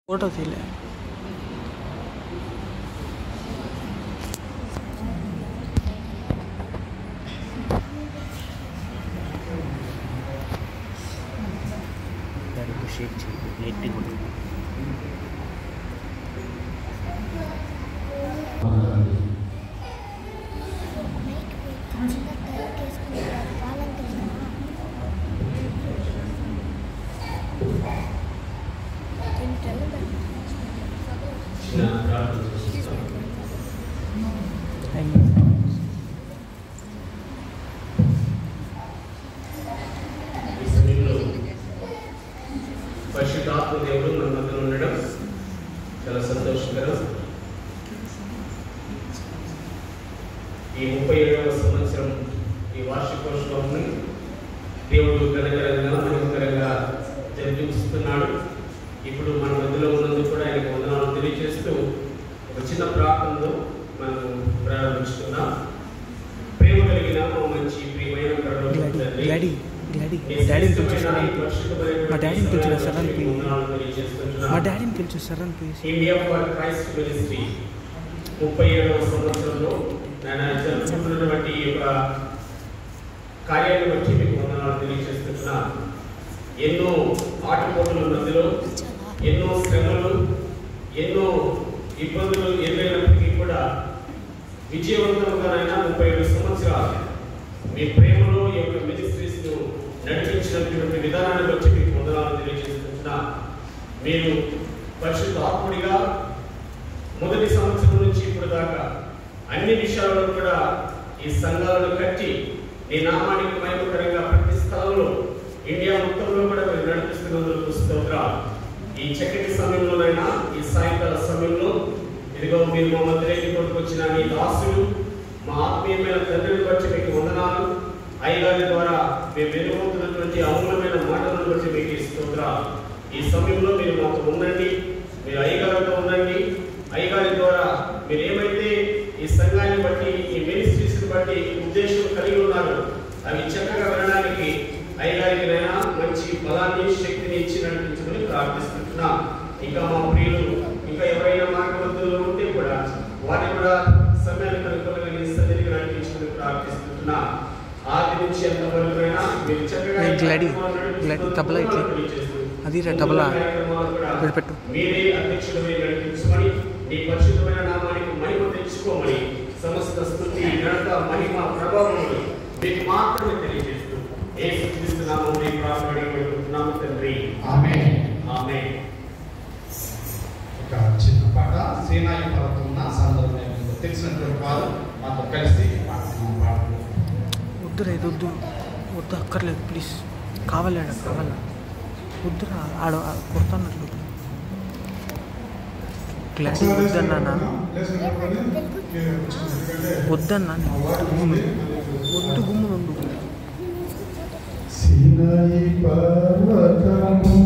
Photo తీలే Sheikh చేయి నెట్టి కొట్టు పరిశుద్ధాత్మ దేవుడు మన మధ్యలో ఉండడం చాలా సంతోషకరం. ఈ 37వ సంవత్సరం ఈ వార్షికోత్సవాన్ని దేవుడు ఘనకరంగా మహిమకరంగా జరిపిస్తున్నాడు. ఇప్పుడు మన మధ్యలో ఉన్నందుకు కూడా ఆయనకు వందనాలు తెలియజేస్తూ ఒక చిన్న ప్రార్థనతో మనం ప్రారంభించుకుందాం. ప్రేమ కలిగిన మంచి ప్రియమైన డాడీని పిలిచు Saran please. India for Christ ministry 37వ సంవత్సరంలో జరుపుకుంటున్నటువంటి యొక్క కార్యాన్ని బట్టి మీకు వందనాలు తెలియజేస్తున్నా. ఎన్నో ఆటపోటుల మధ్యలో ఎన్నో శ్రమలు ఎన్నో ఇబ్బందులు ఎదురైనప్పటికీ కూడా విజయవంతంగానైనా 37 సంవత్సరాలు మీ ప్రేమలో ఈ యొక్క మినిస్ట్రీస్ ను నడిపించినటువంటి విధానాన్ని బట్టి మీకు వందనాలు తెలియజేస్తున్నా. మీరు పరిశుద్ధ ఆత్ముడిగా మొదటి సంవత్సరం నుంచి ఇప్పుడు దాకా అన్ని విషయాలలో కూడా ఈ సంఘాలను కట్టి నీ నామానికి మహిమకరంగా ప్రతి స్థలంలో ఇండియా మొత్తంలో కూడా మీరు నడిపిస్తున్నందుకు స్తోత్రాలు. ఈ చక్కటి సమయంలోనైనా ఈ సాయంకాల సమయంలో ఇదిగో మీరు మా మధ్యలోకి కొట్టుకొచ్చిన నీ దాసులు మా ఆత్మీయమైన తండ్రిని బట్టి మీకు వందనాలు. అయ్యగారి ద్వారా మేము వెలువడుతున్నటువంటి అమూలమైన మాటలను బట్టి మీకు స్తోత్రాలు. ఈ సమయంలో మీరు మాతో ఉండండి, మీరు అయ్యగారితో ఉండండి. అయ్యగారి ద్వారా మీరు ఏమైతే ఈ సంఘాన్ని బట్టి ఈ మినిస్ట్రీస్ని బట్టి ఉద్దేశం కలిగి ఉన్నారు అవి చక్కగా వినడానికి అయ్యగారికినైనా మంచి బలాన్ని శక్తిని ఇచ్చి నడిపించుకుని ప్రార్థిస్తున్నాం. ఇంకా మా ప్రియులు ఇంకా ఎవరైనా మార్గవంతులు ఉంటే కూడా వారిని కూడా సమయాన్ని కనుక్కోగలిగి సన్నిధికి నడిపించుకుని ప్రార్థిస్తున్నాం. ఆది నుంచి ఎంతవరకైనా మీరు చక్కగా మీరే అధ్యక్షుడమై నడిపించమని నీ పరిశుద్ధమైన నామానికి మహిమ తెచ్చుకోమని సమస్త స్తుతి ఘనత మహిమ ప్రభావములు మీకు మాత్రమే తెలియజేస్తూ యేసుక్రీస్తు నామములో ప్రార్థిస్తున్నాము తండ్రి, ఆమేన్. ఆమేన్. ఒక చిన్న పాట సీనాయి పర్వతం ఉన్న సందర్భంలో తెలిసినటువంటి వారు మాతో కలిసి పాడుతున్నారు. వద్దు అక్కర్లేదు ప్లీజ్. కావాలి వద్దురా ఆడ కొడుతున్నట్లు క్లాస్ వద్దన్నా వద్దు గుమ్మునుండు. సీనాయి పర్వతము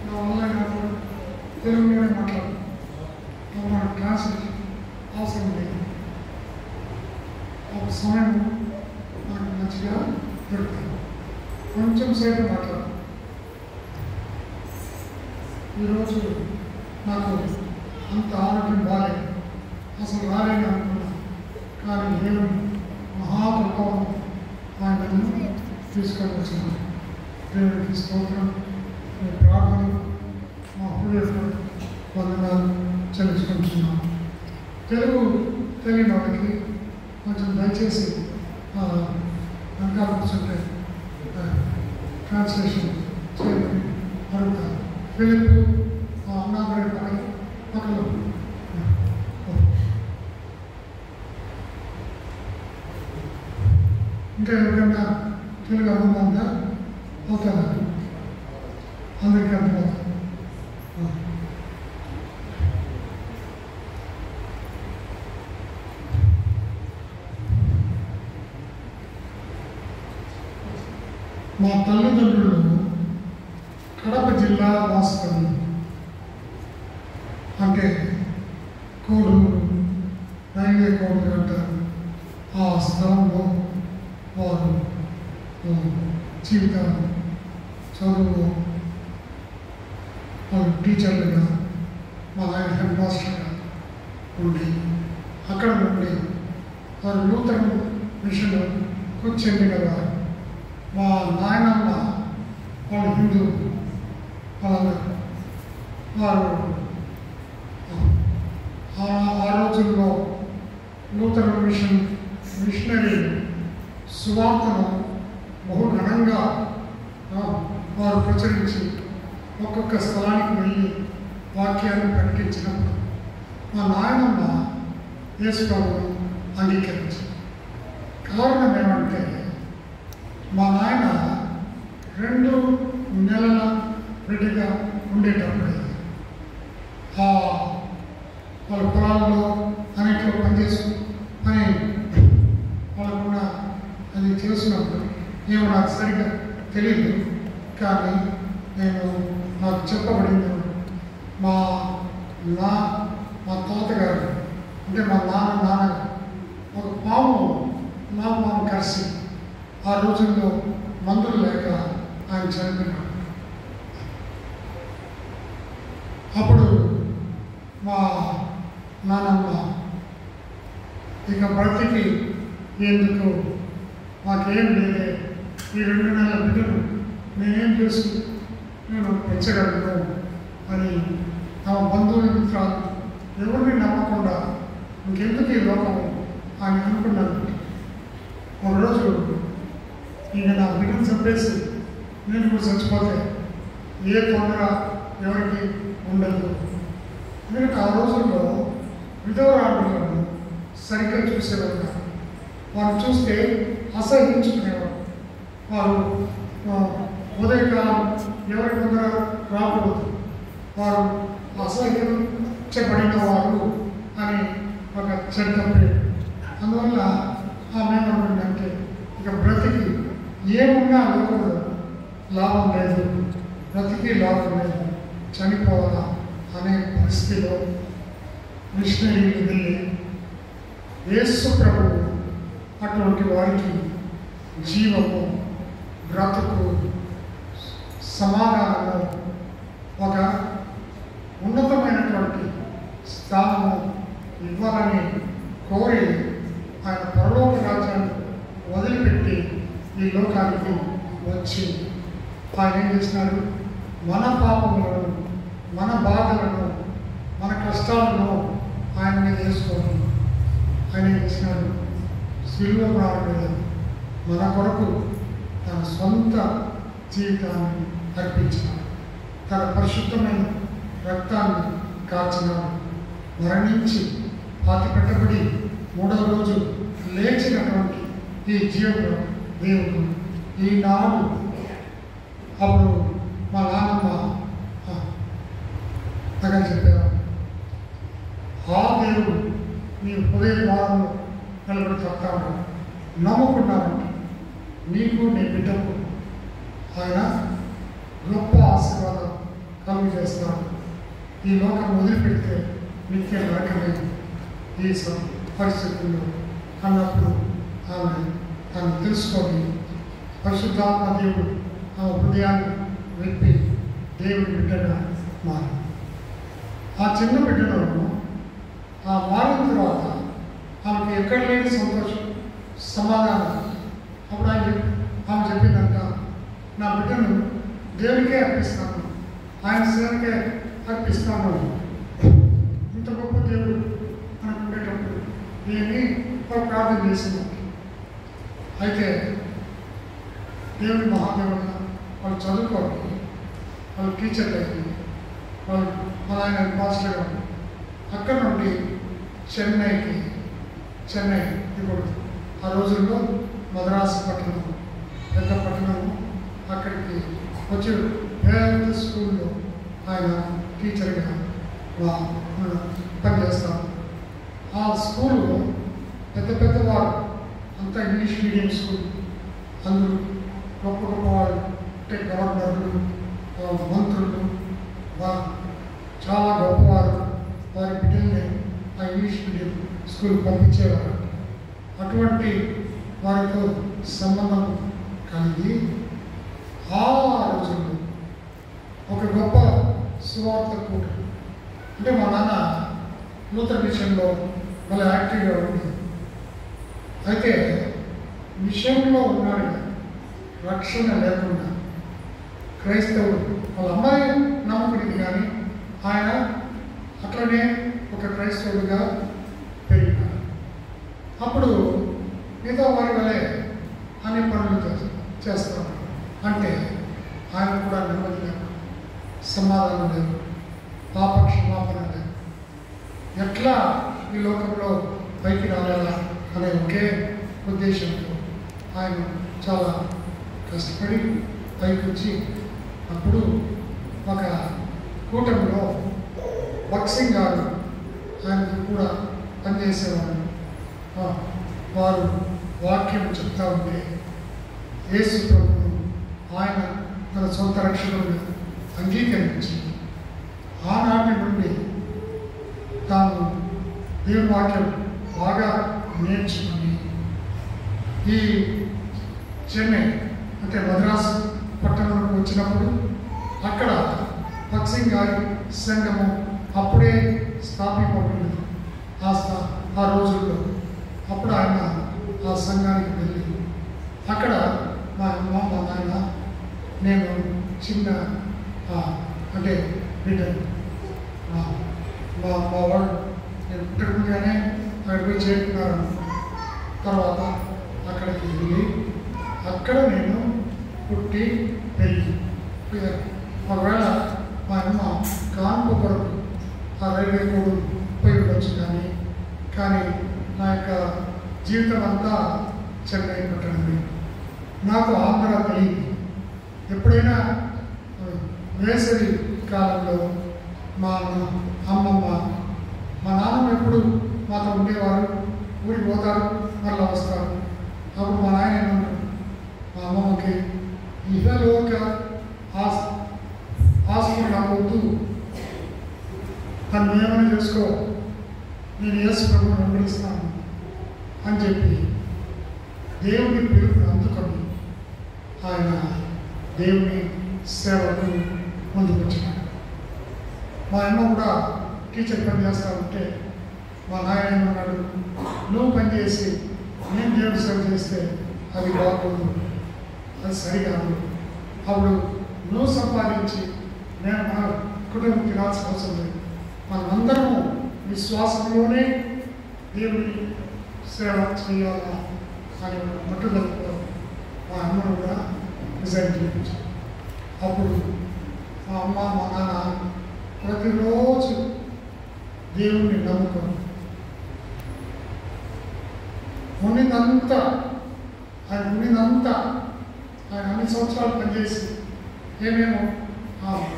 నా వల్ల నాకు తెలుగులోనే మాట్లాడు మన క్లాసుకి అవసరం లేదు. ఒక సమయం నాకు మంచిగా దొరుకుతుంది. కొంచెం సేపు మాట్లాడు. ఈరోజు నాకు అంత ఆరోగ్యం బాగాలేదు, అసలు రాలేని అనుకున్నా. కానీ నేను మహాకృపం ఆయనను తీసుకొని వచ్చినాను. దేవుడికి స్తోత్రం. మీ ప్రార్థన మా హృదయ వందనాలు చెల్లించుకుంటున్నాను. తెలుగు తెలియని వాళ్ళకి కొంచెం దయచేసి వెనకాల కూర్చుంటే ట్రాన్స్లేషన్ చేయమని అడుగుతాను. ఫిలిప్ అన్నాగరే పక్కన ఇంకా ఎవరికన్నా తెలుగు అర్థంగా అవుతుందా? అందరికీ అర్థమవుతుంది. మా తల్లిదండ్రులు కడప జిల్లా వాస్తవం, అంటే కోడూరు రైల్వే కోడూరు అంటారు. ఆ స్థలంలో వారు జీవితాలు చదువు వాళ్ళు టీచర్లుగా, మా ఆయన హెడ్ మాస్టర్గా ఉండి అక్కడ ఉండి వారు నూతన మిషన్ చెందినవారు. మా నాయనమ్మ వాళ్ళు హిందూ వారు ఆ రోజుల్లో నూతన మిషనరీ సువార్తను బహు ఘనంగా వారు ప్రచురించి ఒక్కొక్క స్థలానికి వెళ్ళి వాక్యాన్ని ప్రకటించినప్పుడు మా నాయనమ్మ యేసు ప్రభువును అంగీకరించింది. కారణం ఏమంటే మా నాయన 2 నెలల బిడ్డగా ఉండేటప్పుడు వాళ్ళ పొలాల్లో అన్నింటిలో పని వాళ్ళకున్న అది చేసినప్పుడు ఏమో నాకు సరిగ్గా తెలియదు. కానీ నాకు చెప్పబడింది మా తాతగారు అంటే మా నాన్నగారు ఒక పాము కలిసి ఆ రోజుల్లో మందులు లేక ఆయన చనిపోయినాడు. అప్పుడు మా నాన్నమ్మ ఇక బ్రతికి ఎందుకు మాకేం లేదే, ఈ 2 నెలల బిడ్డను నేనేం చేసి నేను పెంచగలను అని తమ బంధువుల మిత్రాలు ఎవరిని నమ్మకుండా ఇంకెందుకు ఈ లోకం అని అనుకున్నాను. ఒకరోజు ఇంక నా బిడ్డను చంపేసి నేను కూడా చచ్చిపోతే ఏ తొందర ఎవరికి ఉండదు. నేను ఆ రోజుల్లో విధవరాలను సరిగ్గా చూసేవారు. వారు చూస్తే అసహించుకునేవారు. వారు ఉదయకాలం ఎవరి ముందర రాకూడదు, వారు అసహించబడిన వారు అని ఒక చెడ్డ పేరు. అందువల్ల ఆమెమంటే ఇక బ్రతికి ఏమున్నా లోకంలో లాభం లేదు, బ్రతికి లాభం లేదు, చనిపోవాలా అనే పరిస్థితిలో మిషనరీకి వెళ్ళి యేసు ప్రభువు అటువంటి వారికి జీవము, బ్రతుకు, సమాధానము, ఒక ఉన్నతమైనటువంటి స్థానము ఇవ్వాలని కోరి ఆయన పరలోక రాజ్యాన్ని వదిలిపెట్టి ఈ లోకానికి వచ్చి ఆయన ఏం చేసినారు? మన పాపములను, మన బాధలను, మన కష్టాలను ఆయన మీద వేసుకొని ఆయన ఏం చేసినారు? శిలువ రావడం మీద మన కొరకు తన సొంత జీవితాన్ని అర్పించినాడు. తన పరిశుద్ధమైన రక్తాన్ని కార్చినాడు. మరణించి పాతిపెట్టబడి 3వ రోజు లేచినటువంటి ఈ జీవుడు దేవుడు ఈనాడు. అప్పుడు మా నాన్నమ్మ దగ్గర చెప్పారు, ఆ దేవుడు నీ హృదయ ద్వారంలో నిలబడి చెప్తాను, నమ్ముకున్నానంట నీకు నీ బిడ్డకు ఆయన గొప్ప ఆశీర్వాదం కలుగు చేస్తాడు. ఈ లోకం వదిలిపెడితే నిత్య నరకమే ఈ పరిస్థితుల్లో అన్నప్పుడు ఆమె తను తెలుసుకొని పరిశుద్ధాత్మ దేవుడు ఆమె హృదయాన్ని విప్పి దేవుడి బిడ్డగా మారి ఆ చిన్న బిడ్డను ఆ మారిన తర్వాత ఆమెకి ఎక్కడ లేని సంతోషం, సమాధానం. అప్పుడు ఆమె చెప్పిందంట, నా బిడ్డను దేవునికే అర్పిస్తాను, ఆయన సేవకే అర్పిస్తాను. ఇంత గొప్ప దేవుడు అనుకునేటప్పుడు దీన్ని ప్రార్థన చేసింది. అయితే దేవుని మహాదేవుడు వాళ్ళు చదువుకోవాలి, వాళ్ళు టీచర్లు అయింది, వాళ్ళు ఆయన పాస్టర్గా అక్కడ నుండి చెన్నై ఇప్పుడు ఆ రోజుల్లో మద్రాసు పట్టణం పెద్ద పట్టణము, అక్కడికి వచ్చి వేద స్కూల్లో ఆయన టీచర్గా పనిచేస్తాను. ఆ స్కూల్లో పెద్దవారు అంతా ఇంగ్లీష్ మీడియం స్కూల్, అందరూ గొప్ప వాళ్ళు అంటే గవర్నర్లు, మంత్రులు, చాలా గొప్పవారు వారి బిడ్డల్ని ఆ ఇంగ్లీష్ మీడియం స్కూల్ పంపించేవారు. అటువంటి వారితో సంబంధం కలిగి ఆ రోజుల్లో ఒక గొప్ప సువార్త కూట, అంటే మా నాన్న నూతన మిషన్లో మళ్ళీ యాక్టివ్గా ఉంది. అయితే మిషన్లో ఉన్నాడు, రక్షణ లేకుండా క్రైస్తవుడు వాళ్ళ అమ్మాయి నమ్మకుడిది, కానీ ఆయన అట్లనే ఒక క్రైస్తవుడిగా పెరిగినాడు. అప్పుడు మిగతా వారి వలె అన్ని పనులు చేస్తాడు. అంటే ఆయన కూడా నెమ్మది లేదు, సమాధానం లేదు, పాప క్షమాపణ లేదు. ఎట్లా ఈ లోకంలో పైకి రావాలా అనే ఒకే ఉద్దేశంతో ఆయన చాలా కష్టపడి పైకి వచ్చి, అప్పుడు ఒక కూటమిలో బక్సింగ్ గారు ఆయనకు కూడా పనిచేసేవారు. వారు వాక్యం చెప్తా ఉంటే యేసు ప్రభువును ఆయన తన సొంత రక్షణను అంగీకరించి ఆనాటి నుండి తాను దేవుని వాక్యం బాగా నేర్చుకుని ఈ చెన్నై అంటే మద్రాసు పట్టణంలోకి వచ్చినప్పుడు అక్కడ బక్సింగ్ గారి సంఘము అప్పుడే స్థాపింపబడింది. ఆ రోజుల్లో అప్పుడు ఆయన ఆ సంఘానికి వెళ్ళి అక్కడ మా అమ్మ మా నాయన నేను చిన్న అంటే బిడ్డ మా వాడు నేను పుట్టకుండానే అక్కడికి పోయి చేరుకున్నారు. తర్వాత అక్కడికి వెళ్ళి అక్కడ నేను పుట్టి పెళ్ళి ఒకవేళ మా అమ్మ కాన్పు కొరకు ఆ రైల్వే కోడ్ పోయి ఉండొచ్చు, కానీ నా యొక్క జీవితం అంతా చెన్నై పట్టణమే. నాకు ఆంధ్ర తెలియదు. ఎప్పుడైనా వేసవి కాలంలో మా అమ్మమ్మ మా నాన్నమ్మ ఎప్పుడు మాతో ఉండేవారు, ఊరికి పోతారు మళ్ళీ వస్తారు. అప్పుడు మా నాయన ఏమన్నాడు, మా అమ్మమ్మకి ఇహలోక ఆస్తి నాకు వద్దు, తను ఏమైనా చేసుకో, నేను యేసు ప్రభువుని వెంబడిస్తాను అని చెప్పి దేవుని పిలుపుని అందుకొని ఆయన దేవుని సేవకు ముందుకు వచ్చినాడు. మా అమ్మ కూడా టీచర్ పని చేస్తూ ఉంటే మా నాయన ఏమన్నాడు, నువ్వు పని చేసి నేను దేవుని సేవ చేస్తే అది బాగోదు, అది సరికాదు. అప్పుడు నువ్వు సంపాదించి నేను మన కుటుంబం తినాల్సిన అవసరం లేదు, మనమందరము విశ్వాసంలోనే దేవుని సేవ చేయాలా అని పట్టుదలతో మా అమ్మను కూడా రిజైన్ చేయించాను. అప్పుడు మా అమ్మ మా నాన్న ప్రతిరోజు దేవుణ్ణి నమ్ముకొని ఉన్నదంతా ఆయన అన్ని సంవత్సరాలు పనిచేసి ఏమేమో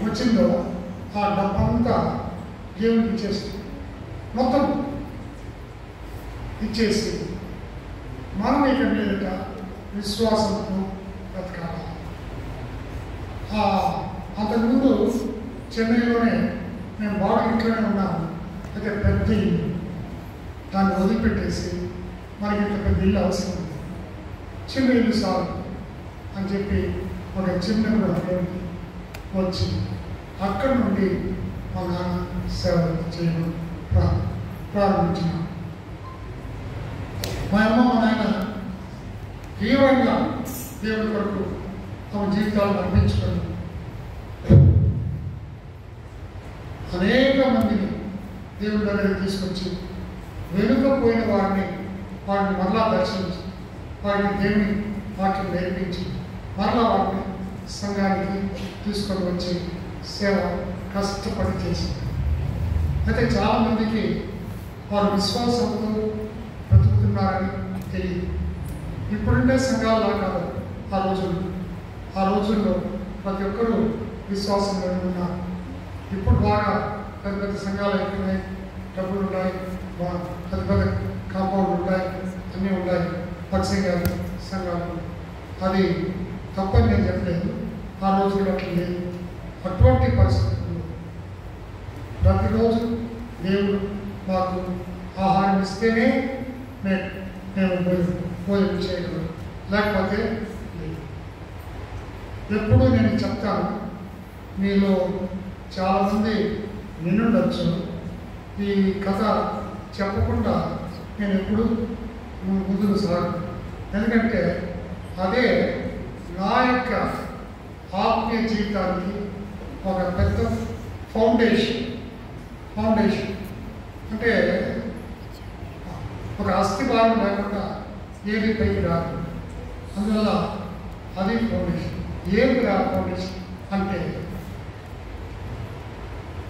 వచ్చిందో ఆ డబ్బంతా దేవునికి ఇచ్చేసి మొత్తం ఇచ్చేసి మనం ఇక మీదట విశ్వాసంతో బ్రతకాలి. అంతకుముందు చెన్నైలోనే నేను బాగా ఇంట్లోనే ఉన్నాను. అయితే పెద్ద ఇల్లు, దాన్ని వదిలిపెట్టేసి మనకి ఇంత పెద్ద ఇల్లు అవసరం ఉంది, చిన్న ఇల్లు చాలు అని చెప్పి ఒక చిన్న గృహంలోకి వచ్చి అక్కడి నుండి మా నాన్న సేవ చేయడం ప్రారంభించినాం. మా అమ్మ మా నాయన తీవ్రంగా దేవుడి కొరకు తమ జీవితాలను అర్పించుకొని అనేక మందిని దేవుడి దగ్గరికి తీసుకొచ్చి వెనుకపోయిన వారిని మరలా దర్శించి వారిని దేవుని వాక్యం నేర్పించి మరలా వారిని సంఘానికి తీసుకొని వచ్చి సేవ కష్టపడి చేసింది. అయితే చాలామందికి వారు విశ్వాసంతో బ్రతుకుతున్నారని తెలియదు. ఇప్పుడుండే సంఘాల్లో కాదు, ఆ రోజుల్లో ప్రతి ఒక్కరూ విశ్వాసం కలిగి ఉన్నారు. ఇప్పుడు బాగా పెద్ద పెద్ద సంఘాలు అయిపోయినాయి, డబ్బులు ఉన్నాయి, పెద్ద పెద్ద కాంపౌండ్లు ఉంటాయి, అన్నీ ఉన్నాయి, పక్షంగాలు సంఘాలు. అది తప్పని నేను చెప్పలేదు. ఆ రోజుల్లో అట్లా లేదు. అటువంటి పరిస్థితుల్లో ప్రతిరోజు దేవుడు మాకు ఆహారం ఇస్తేనే మేము భోజనం చేయగలం, లేకపోతే లేదు. ఎప్పుడూ నేను చెప్తాను, మీలో చాలామంది వినుండొచ్చు, ఈ కథ చెప్పకుండా నేను ఎప్పుడు ముందుకు సాగను. ఎందుకంటే అదే నా యొక్క ఆత్మీయ జీవితానికి ఒక పెద్ద ఫౌండేషన్ అంటే ఒక అస్థిభారం లేకుండా ఏది పైకి రాదు. అందువల్ల అది ఫౌండేషన్. ఏమి రా ఫౌండేషన్ అంటే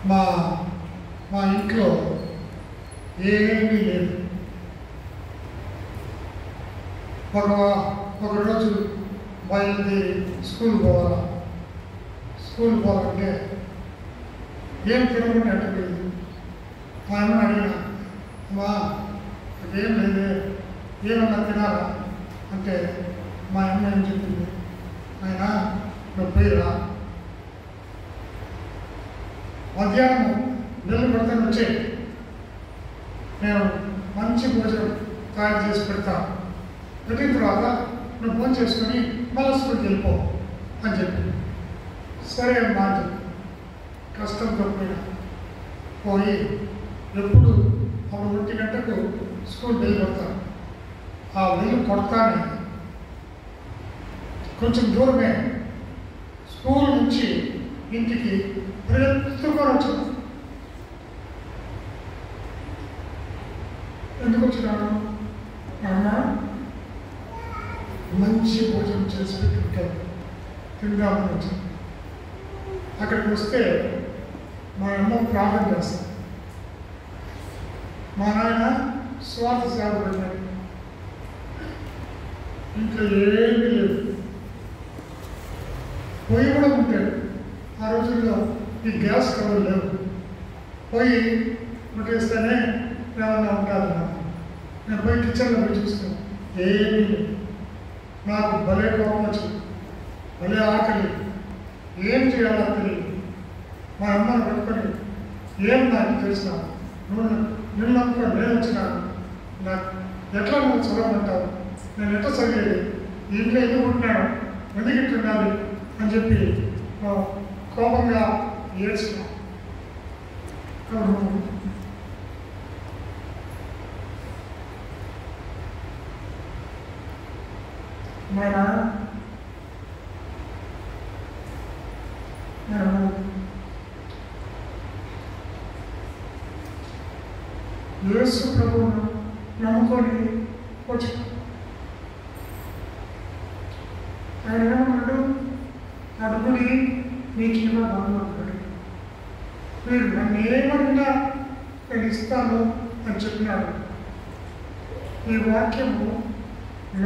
మా ఇంట్లో ఏమీ లేదు. ఒకరోజు బయలుదేరి స్కూల్ పోవాలంటే ఏం తినకుండా అట్టలేదు. మా అమ్మ అడిగినా, అమ్మా ఏం లేదు, ఏమన్నా తినాలా అంటే మా అమ్మ ఏం చెప్పింది, ఆయన నువ్వు పోయిరా, మధ్యాహ్నం నెల్లు పెడతాను వచ్చే, నేను మంచి భోజనం తయారు చేసి పెడతా, పెట్టిన తర్వాత నువ్వు ఫోన్ చేసుకొని మళ్ళీ స్కూల్కి వెళ్ళిపో అని చెప్పి. సరే అమ్మా అని చెప్పి కష్టంతో పోయి ఎప్పుడు అప్పుడు 1 గంటకు స్కూల్ బెల్ కొడతాను. ఆ బెల్ కొడతానే కొంచెం దూరమే స్కూల్ నుంచి ఇంటికి పరిగెత్తుకొని వచ్చాను. ఎందుకు వచ్చినాను? అమ్మ మంచి భోజనం చేసి పెట్టుకుంటాను, తిందామని వచ్చాను. అక్కడికి వస్తే మా అమ్మ ప్రార్థన చేస్తాను, మా నాయన స్వార్థ సేవకుడు, ఇంట్లో ఏమీ లేదు, పొయ్యి కూడా ఉంటాడు. ఆ రోజుల్లో ఈ గ్యాస్ కవర్ లేవు, పొయ్యి ముట్టేస్తేనే ఏమన్నా ఉంటుంది. నేను పోయి కిచెన్లో పోయి చూస్తాను, ఏమీ లేదు. నాకు భలే కోపం వచ్చింది, భలే ఆకలి, ఏం చేయాలో తెలియదు. మా అమ్మని పట్టుకొని ఏం నాకు చేసినా, నిన్ను అనుకో నేను వచ్చినాను, నాకు ఎట్లా నువ్వు చదవమంటావు, నేను ఎట్లా చదివేది, ఇంట్లో ఎందుకు ఉంటున్నాను, ఎందుకు ఇట్లుండాలి అని చెప్పి కోపంగా ఏడ్చిన. యేసు ప్రభువును నమ్ముకొని వచ్చి ఆయన ఏమన్నాడు, అడుగుడి మీకు ఇలా బాగుంటాడు, మీరు నన్ను ఏమన్నా నేను ఇస్తాను అని చెప్పినాడు. ఈ వాక్యము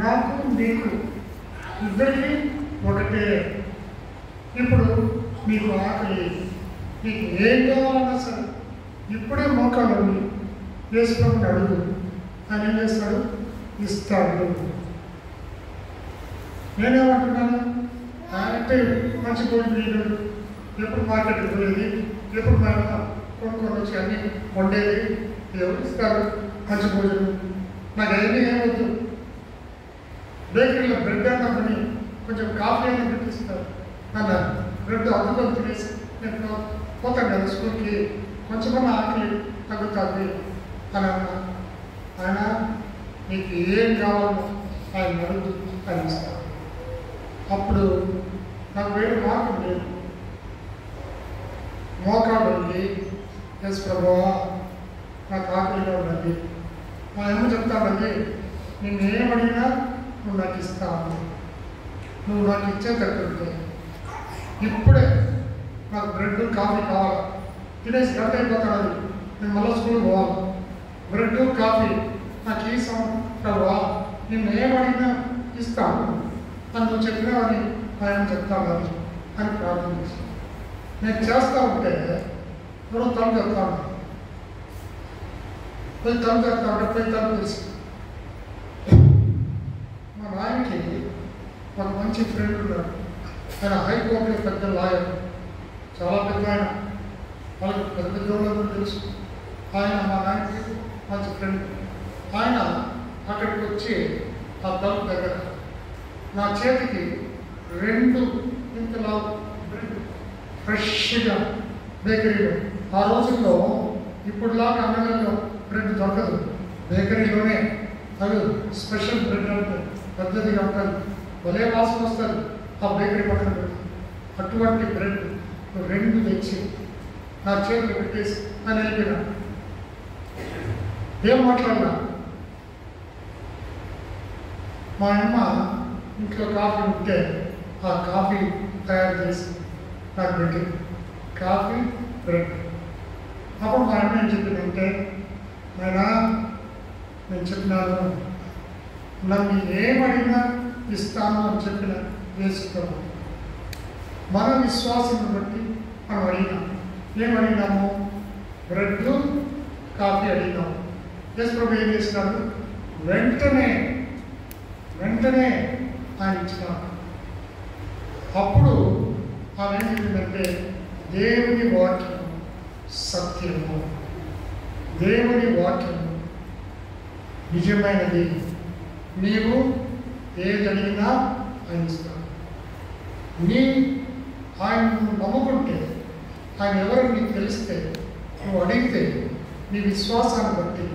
నాకు నీకు ఇద్దరికి ఒకటే. ఇప్పుడు మీకు ఆకలి, మీకు ఏం కావాలన్నా సరే ఇప్పుడే మోకాలు యేసు ప్రభువుని అడుగు, ఆయన ఏం చేస్తాడు? ఇస్తాడు. నేనేమంటున్నాను? ఆయనంటే మంచి భోజనం వేయడు, ఎప్పుడు మార్కెట్కి పోయేది, ఎప్పుడు మేము కొనుక్కొని వచ్చి అన్నీ వండేది, ఎవరు ఇస్తారు మంచి భోజనం? నాకు అవన్నీ ఏమవుతు, బేకరీలో బ్రెడ్ అన్నప్పుడు కొంచెం కాఫీ అయినా పెట్టిస్తారు అన్నారు. బ్రెడ్ అందుకొని తినేసి నేను పోతాను కదా స్కూల్కి, కొంచెమన్నా ఆకలి తగ్గుతుంది అని అన్నా. ఆయన నీకు ఏం కావాలో ఆయన అడుగు అని ఇస్తాను. అప్పుడు నాకు వేరే మార్గం లేదు. మోకాడు వెళ్ళి, ఎస్ ప్రభువా నాకు ఆకలిగా ఉన్నది, మా ఏమో చెప్తానండి, నేను ఏమడిగినా నువ్వు నాకు ఇస్తావు, నువ్వు నాకు ఇచ్చేటట్టుంటే ఇప్పుడే నాకు బ్రెడ్ కాఫీ కావాలి, తినేసి గంట అయిపోతాను, నేను మళ్ళీ స్కూల్కి పోవాలి, బ్రెడ్ కాఫీ నాకు ఈ ప్రభువా నేను ఏమడిగినా ఇస్తాను అని నువ్వు చెప్పినా అని ఆయన చెప్తాను అని ప్రార్థన చేశాను. నేను చేస్తూ ఉంటే ఎవరో తలుపు చెప్తాను, పోయి తలుపు చెప్తా ఉంటే పోయి తలుపు తెలిసి మా నాయనకి ఒక మంచి ఫ్రెండ్ ఉన్నాడు. ఆయన హైకోర్టులో పెద్ద లాయర్, చాలా పెద్ద ఆయన, వాళ్ళకి పెద్ద పెద్ద వాళ్ళందరూ తెలుసు. ఆయన మా నాయనకి మంచి ఫ్రెండ్. ఆయన అక్కడికి వచ్చి ఆ తలుపు దగ్గర నా చేతికి 2 ఇంతలా బ్రెడ్ ఫ్రెష్గా బేకరీలో, ఆ రోజుల్లో ఇప్పుడులాగా అంగళ్ళలో బ్రెడ్ దొరకదు, బేకరీలోనే అవి స్పెషల్ బ్రెడ్ అంటే పెద్దదిగా ఉంటుంది, భలే వాసన వస్తుంది ఆ బేకరీ పక్కన పెట్టి. అటువంటి బ్రెడ్ 2 తెచ్చి నా చేతిలో పెట్టేసి అని వెళ్ళిపోయినా. ఏం మాట్లాడినా? మా అమ్మ ఇంట్లో కాఫీ ఉంటే ఆ కాఫీ తయారు చేసి నాకు పెట్టింది, కాఫీ బ్రెడ్. అప్పుడు మా అమ్మ ఏం చెప్పిందంటే, నాయనా నేను చెప్పినాను, నన్ను ఏమడిగినా ఇస్తాను అని చెప్పిన వేసుకోవాలి. మన విశ్వాసం బట్టి మనం అడిగినాం. ఏమడిగినాము? Bread coffee అడిగినాము. యేసు ప్రభు ఏం చేసినాడు? వెంటనే ఆయన ఇచ్చినాడు. అప్పుడు ఆమె ఏం చెప్పిందంటే, దేవుని వాక్యము సత్యము, దేవుని వాక్యము నిజమైనది, నీవు ఏది అడిగినా ఆయన ఇస్తాడు. ఆయన నమ్ముకుంటే, ఆయన ఎవరు నీకు తెలిస్తే, నువ్వు అడిగితే నీ విశ్వాసాన్ని బట్టి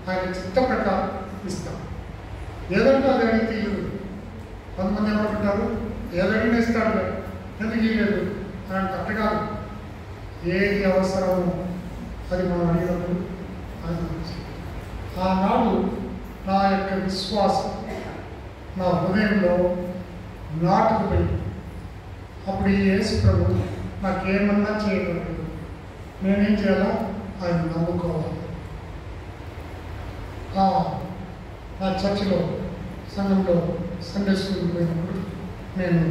ఆయన చిత్త ప్రకారం ఇస్తావు. ఏదంటే అది అడిగితే ఇవ్వదు. కొంతమంది ఏమంటారు, ఏదైనా ఇస్తాడు ఎందుకు ఇవ్వలేదు అని అంటే కాదు. ఏది అవసరమో అది మనం అడిగినప్పుడు ఆయన ఆనాడు నా యొక్క విశ్వాసం నా హృదయంలో నాటుకుపోయింది. అప్పుడు ఈ యేసు ప్రభు నాకేమన్నా చేయగలరు, నేనేం చేయాలా? ఆయన నమ్ముకోవాలి. నా చర్చిలో సంఘంలో సండే స్కూల్కి పోయినప్పుడు నేను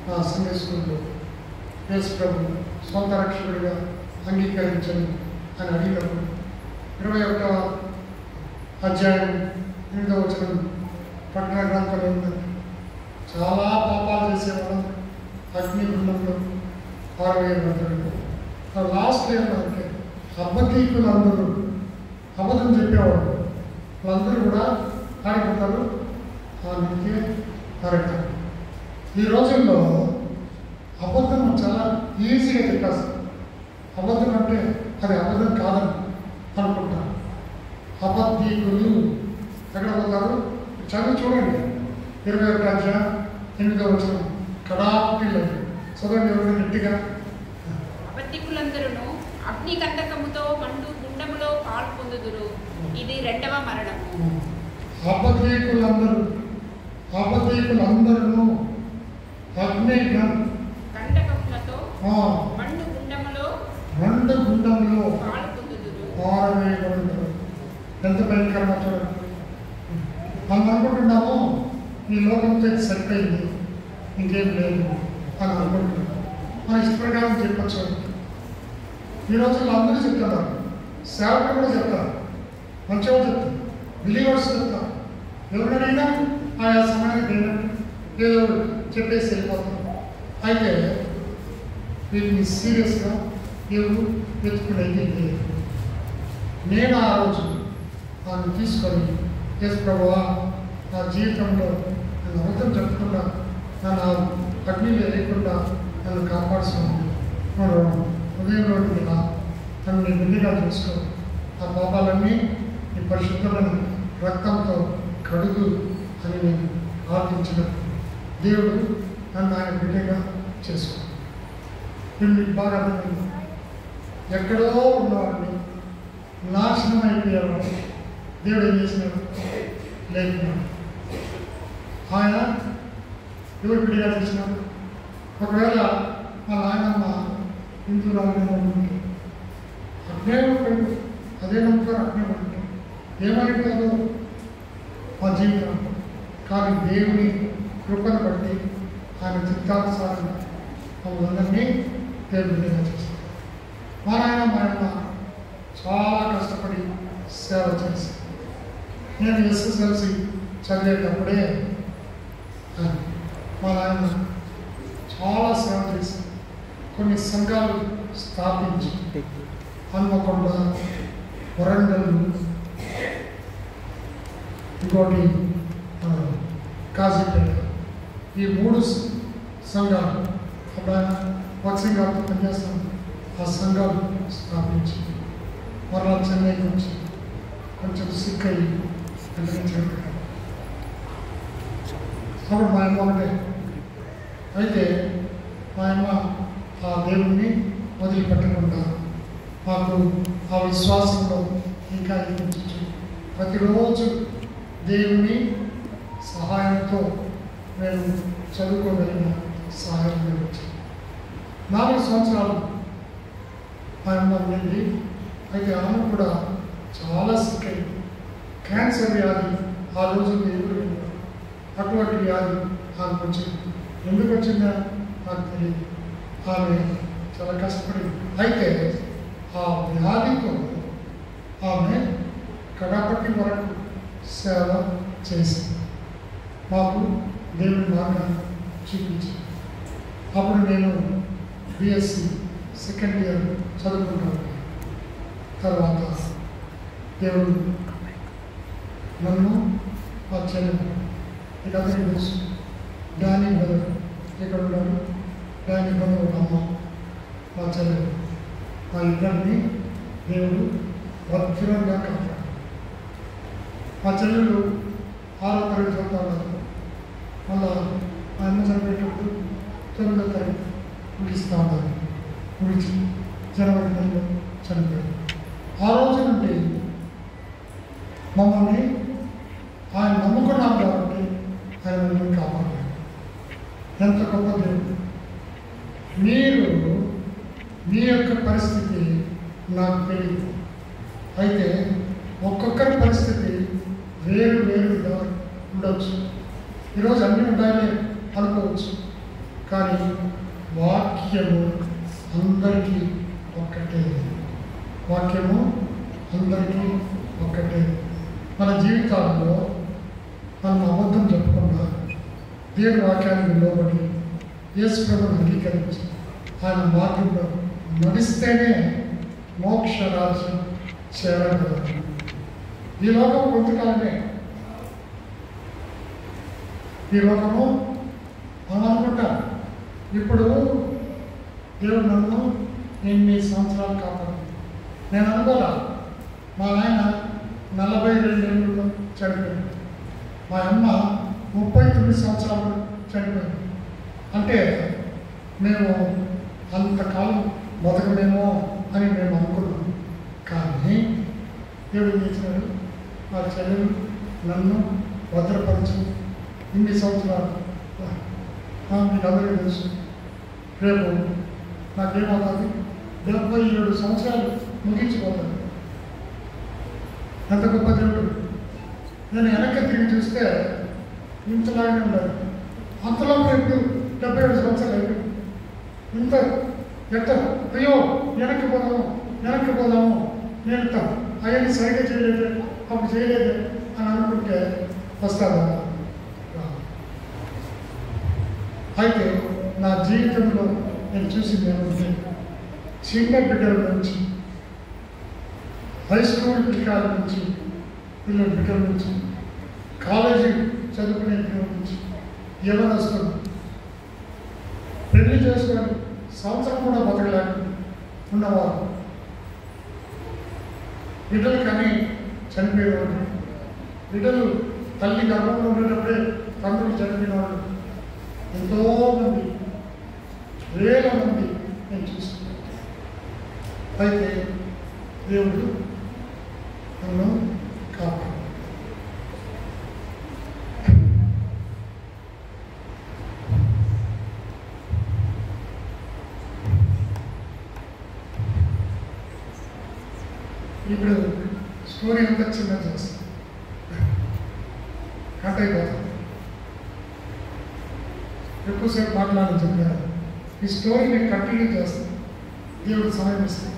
నా సండే స్కూల్లో యేసు ప్రభు సొంత రక్షకుడిగా అంగీకరించని అని అడిగినప్పుడు 21వ అధ్యాయం 8వ వచనం పట్టణ గ్రంథంలో ఉందండి. చాలా పాపాలు చేసేవాళ్ళం అగ్ని గుండంలో 6000 మంది. లాస్ట్ ఏమంటే అబద్ధీకులందరూ అబద్ధం చెప్పేవాడు, వాళ్ళందరూ కూడా ఆడిపోతారు ఆ నిత్య నరకం. ఈ రోజుల్లో అబద్ధం చాలా ఈజీగా చెప్పేస్తారు. అబద్ధం అంటే అది అబద్ధం కాదని అనుకుంటారు. అబద్ధీకులు ఎక్కడ పోతారు? చదివి చూడండి. 21వ అధ్యాయం 8వ వచనం కడాపిల్లలు చదవండి ఎవరు గట్టిగా. అబద్ధికులందరూ అగ్ని కంటకముతో మండు గుండములో పాలు పొందుదురు, ఇది 2వ మరణము. అబద్ధీకులందరూ అగ్ని కంటకములతో మండు గుండములో పాలు పొందుదురు. పారవేయబడుతారు. ఎంత భయంకరంగా చూడండి. మనం అనుకుంటున్నాము ఈ లోకంతో సెట్ అయింది, ఇంకేం లేదు అని అనుకుంటున్నాం. మన ఇష్టప్రకారం చెప్పచ్చు. ఈ రోజుల్లో అందరూ చెప్తున్నారు, సేవకులు కూడా చెప్తారు, మంచిగా చెప్తారు. బిలీవర్స్ చెప్తారు. ఎవరినైనా ఆయా సమయానికి ఏదో చెప్పేసి వెళ్ళిపోతారు. అయితే వీటిని సీరియస్గా ఎవరు ఎత్తుకునేది లేదు. నేను ఆ రోజు దాన్ని తీసుకొని ఎస్ ప్రభువా, నా జీవితంలో నన్ను అబద్ధం చెప్పకుండా, నన్ను అగ్నిలో లేకుండా నన్ను కాపాడుతున్నాను. ఉదయంలో మీద నన్ను నీ బిడ్డగా చూసుకో, ఆ పాపాలన్నీ నీ పరిశుద్ధమైన రక్తంతో కడుగు అని నేను ప్రార్థించిన దేవుడు నన్ను ఆయన బిడ్డగా చేసుకో. నేను మీకు బాగా అర్థమైంది. ఎక్కడో ఉన్నవాడిని, నాశనం అయిపోయేవాడు దేవుడు ఏం చేసినాడు? లేకున్నాడు. ఆయన ఎవరు బిడ్డగా చేసినాడు? ఒకవేళ మా నాయనమ్మ హిందువురాలుగా ఉంటే అగ్నే ఉంటాడు, అదే నమ్ముతారు, అగ్నే ఉంటాడు. ఏమైపోయిందో మా జీవితం. కానీ దేవుని కృపను బట్టి ఆయన చిత్తానుసారంగా మమ్మల్ని దేవుడి బిడ్డగా చేశారు. మా నాయన మా అమ్మ చాలా కష్టపడి సేవ చేశారు. నేను ఎస్ఎస్ఎల్సి చదివేటప్పుడే మా నాయన చాలా సేవ చేసి కొన్ని సంఘాలు స్థాపించి హన్మకొండ, వరంగల్, ఇంకోటి కాజీపేట, ఈ 3 సంఘాలు అప్పుడు ఆయన బాక్సింగ్ గారితో పనిచేస్తాం. ఆ సంఘాలు స్థాపించి మరలా చెన్నైకి వచ్చి కొంచెం సిక్ అయ్యి వెంటనే అప్పుడు మా అమ్మ ఒకటే. అయితే మా అమ్మ ఆ దేవుణ్ణి వదిలిపెట్టకుండా మాకు ఆ విశ్వాసంలో ఇంకా ఎక్కించు ప్రతిరోజు దేవుని సహాయంతో మేము చదువుకోగలిగిన సహాయం వచ్చి 4 సంవత్సరాలు మా అమ్మ ఉండింది. అయితే ఆమె కూడా చాలా సిక్ అయింది. క్యాన్సర్ వ్యాధి ఆ రోజుల్లో ఎదురు అటువంటి వ్యాధి ఆమెకు వచ్చింది. ఎందుకు వచ్చిందా నాకు తెలియదు. ఆమె చాలా కష్టపడింది. అయితే ఆ వ్యాధితో ఆమె కడపటి వరకు సేవ చేసింది. మాకు దేవుని మార్గాన్ని చూపించింది. అప్పుడు నేను బిఎస్సి సెకండ్ ఇయర్ చదువుకుంటాను. తర్వాత దేవుడు నన్ను మా చెల్లెలు ఇక అందరికీ తెలుసు, డానీ బ్రదర్ ఇక్కడ ఉన్నాడు. డానీ బ్రదర్ ఒక అమ్మ, మా చెల్లెలు, మా ఇద్దరిని దేవుడు భద్రంగా కాపాడు. మా చెల్లెలు 6వ తరగతి చదువుతా ఉన్నారు. మళ్ళా మా అమ్మ చనిపోయేటప్పుడు 9వ తరగతి ముగిస్తూ ఉన్నారు. ముగిచి జనవరి నెలలో చనిపోయారు. ఆ రోజు నుండి మమ్మల్ని ఆయన నమ్ముకున్నాం కాబట్టి ఆయన మమ్మల్ని కాపాడారు. ఎంత గొప్ప దేవుడు! మీరు మీ యొక్క పరిస్థితి నాకు తెలియదు. అయితే ఒక్కొక్కరి పరిస్థితి వేరు వేరుగా ఉండవచ్చు. ఈరోజు అన్నీ ఉండాలి అనుకోవచ్చు. కానీ వాక్యము అందరికీ ఒక్కటే. వాక్యము అందరికీ ఒక్కటే. మన జీవితాల్లో మనం అబద్ధం చెప్పకుండా దేవుని వాక్యానికి లోబడి యేసు ప్రభువును అంగీకరించి ఆయన మార్గంలో నడిస్తేనే మోక్ష రాజ్యం చేరగలరు. ఈ లోకం కొంతకాలమే. ఈ లోకము మనం అనుకుంటాం ఇప్పుడు దేవుడు నన్ను 8 సంవత్సరాలు కాపాడు. నేను అనుకోలే. మా నాయన 42 ఏళ్ళలో చనిపోయింది. మా అమ్మ 39 సంవత్సరాలు చనిపోయింది. అంటే మేము అంతకాలం బతకలేమో అని మేము అనుకున్నాం. కానీ దేవుడు చేసినాడు. మా చెల్లెలు నన్ను భద్రపరచు. ఇన్ని సంవత్సరాలు మీకు అందరికీ తెలుసు. రేపు నాకేమవుతుంది? 77 సంవత్సరాలు ముగించిపోతాను. ఎంత గొప్ప దేవుడు! నేను వెనక్కి తిరిగి చూస్తే ఇంతలాగానే ఉండాలి. అంతలో ఇప్పుడు 77 సంవత్సరాలు అయిపోయింది. ఇంత ఎట్ట అయ్యో వెనక్కి పోదాము నేను అవన్నీ సరిగ్గా చేయలేదు అప్పుడు చేయలేదు అని అనుకుంటే వస్తుందా? అయితే నా జీవితంలో నేను చూసింది ఏమంటే చిన్న బిడ్డల నుంచి, హై స్కూల్ పిల్లల నుంచి, బిడ్డల నుంచి, కాలేజీ చదువుకునే పిల్లల నుంచి, యవనస్తులు పెళ్లి చేసుకొని సంవత్సరం కూడా బతకలేక ఉన్నవారు, బిడ్డలు కానీ చనిపోయేవాడు, బిడ్డలు తల్లి గర్భంలో ఉండేటప్పుడే తండ్రులు చనిపోయిన వాళ్ళు ఎంతోమంది, వేల మంది నేను చూస్తున్నాను. అయితే దేవుడు నన్ను కాపాడు. ఇప్పుడు స్టోరీ అంతా చిన్న చేస్తాను, కట్ అయిపోతాం. ఎక్కువసేపు మాట్లాడాలని చెప్పారు. ఈ స్టోరీని కంటిన్యూ చేస్తాను, దేవుడు సమయం ఇస్తాను.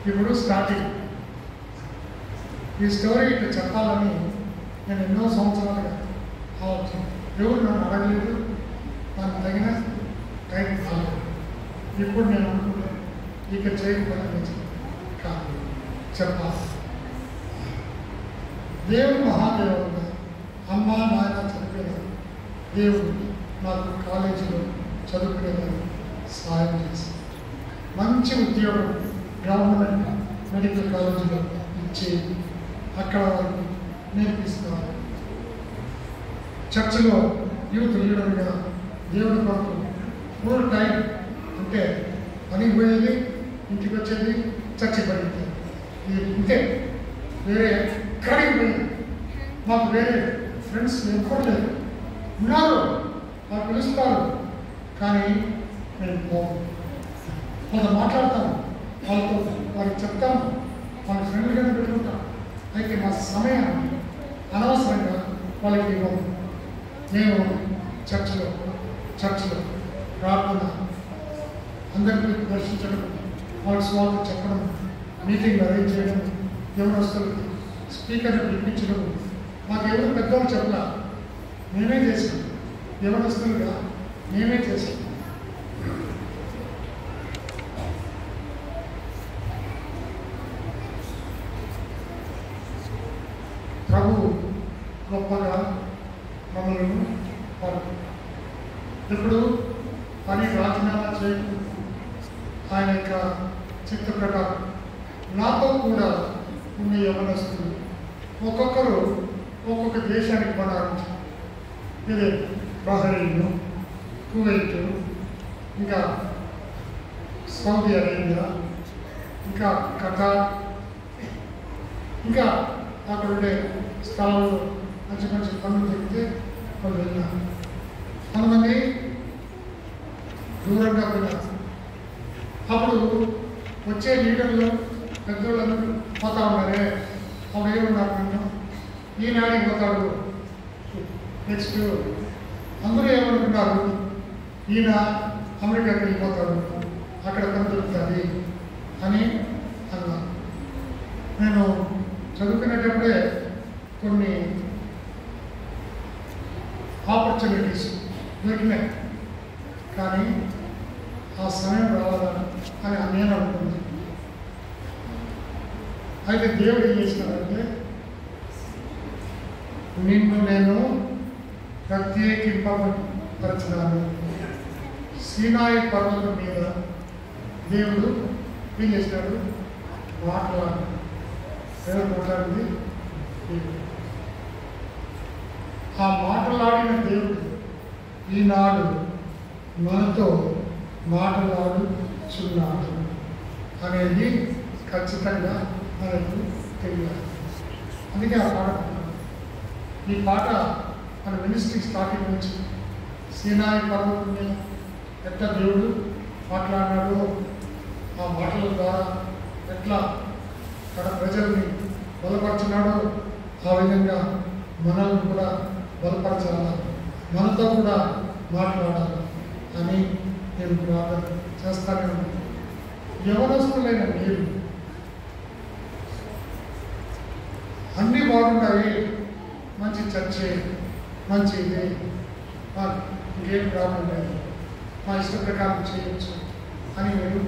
ఇప్పుడు స్టార్టింగ్ ఈ స్టోరీ ఇట్లా చెప్పాలని నేను ఎన్నో సంవత్సరాలుగా ఆలోచన. దేవుడు నన్ను అడగలేదు, నాకు తగిన టైం కాలేదు. ఇప్పుడు నేను అనుకుంటాను ఇక చేయకపోతే కాదు చెప్పాలి. దేవుడు మహాదేవుడుగా అమ్మ నాయన చనిపోయినారు. దేవుడు నాకు కాలేజీలో చదువుకునేదాన్ని సహాయం చేశాను. మంచి ఉద్యోగం గవర్నమెంట్ మెడికల్ కాలేజీలో ఇచ్చి అక్కడ వారికి నేర్పిస్తున్నారు. చర్చిలో యూత్ లీడర్గా దేవుడి కొరకు ఫుల్ టైం, అంటే పనికి పోయేది, ఇంటికి వచ్చేది, చర్చి పడింది, ఇంతే. వేరే ఎక్కడికి పోయింది. మాకు వేరే ఫ్రెండ్స్ ఎప్పుడు లేదు, ఉన్నారు, వాళ్ళు పిలుస్తారు, కానీ నేను పోను. వాళ్ళతో మాట్లాడతాను, వాళ్ళతో వారికి చెప్తాను, వాళ్ళ ఫ్రెండ్గానే పెట్టుకుంటాను. అయితే మా సమయం అనవసరంగా వాళ్ళకి ఇవ్వను. నేను చర్చిలో ప్రార్థన, అందరికీ దర్శించడం, వాళ్ళకి స్వాగతం చెప్పడం, మీటింగ్లు అరేంజ్ చేయడం, యవనస్తులకి స్పీకర్ని పిలిపించడం. మాకు ఎవరు పెద్దవాళ్ళు చెప్పలా, మేమే చేసాం. యవనస్తులుగా మేమే చేసాం. ప్రభు గొప్పగా మమ్మల్ని ఇప్పుడు పని రాజీనామా చేయడం ఆయన యొక్క చిత్త ప్రకారం నాతో కూడా ఉన్న యవనస్తులు ఒక్కొక్కరు ఒక్కొక్క దేశానికి పడాలి. ఇదే బహ్రెయిన్, కువైట్, ఇంకా సౌదీ అరేబియా, ఇంకా ఖతార్, ఇంకా అక్కడ ఉండే స్థలాల్లో మంచి మంచి పనులు దొరికితే వాళ్ళు వెళ్ళినారు. కొంతమంది దూరంగా వెళ్ళారు. అప్పుడు వచ్చే లీడర్లు పెద్దోళ్ళందరూ పోతా ఉన్నారే, అప్పుడు ఏమన్నారు, నన్ను ఈనాడికి పోతాడు, నెక్స్ట్ అందరూ ఏమనుకున్నారు, ఈయన అమెరికాకి వెళ్ళిపోతాడు, అక్కడ పని దొరుకుతుంది అని అన్నారు. నేను చదువుకునేటప్పుడే కొన్ని ఆపర్చునిటీస్ దొరికినాయి, కానీ ఆ సమయం రావాలని అని నేను అనుకుంది. అయితే దేవుడు ఏం చేసినాడంటే, నిన్ను నేను ప్రత్యేకింపబరచినాను. సీనాయి పర్వతం మీద దేవుడు ఏం చేసినాడు, మాట్లాడు. ఎవరు మాట్లాడింది? ఆ మాట్లాడిన దేవుడు ఈనాడు మనతో మాట్లాడుచున్నాడు అనేది ఖచ్చితంగా మనకు తెలియాలి. అందుకే ఆ పాట, ఈ పాట మన మినిస్ట్రీ స్టార్టింగ్ నుంచి సీనాయి పర్వతం మీద ఎట్లా దేవుడు మాట్లాడినాడో, ఆ మాటల ద్వారా ఎట్లా తన ప్రజల్ని బలపరుచున్నాడో, ఆ విధంగా మనల్ని కూడా బలపరచాలా, మనతో కూడా మాట్లాడాలి అని నేను ప్రార్థన చేస్తానే ఉన్నాను. యవనస్తులైన మీరు అన్నీ బాగుంటాయి, మంచి చర్చే, మంచి ఇది, ఇంకేం ప్రాబ్లం లేదు, మా ఇష్ట ప్రకారం చేయొచ్చు అని మీరు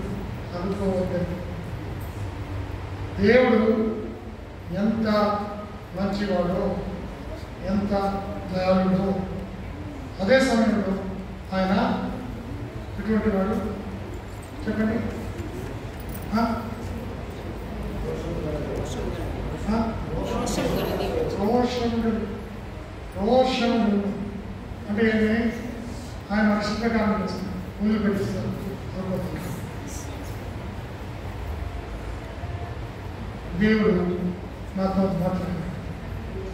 అనుకోవద్దండి. దేవుడు ఎంత మంచివాడో, ఎంత దయాళుడో, అదే సమయంలో ఆయన ఎటువంటి వాడు చెప్పండి? రోషముడు అంటే ఏంటి? ఆయన మనిషి ప్రకారం చేస్తాడు, ముందు పెట్టిస్తాడు. దేవుడు నాతో మాట్లాడాడు.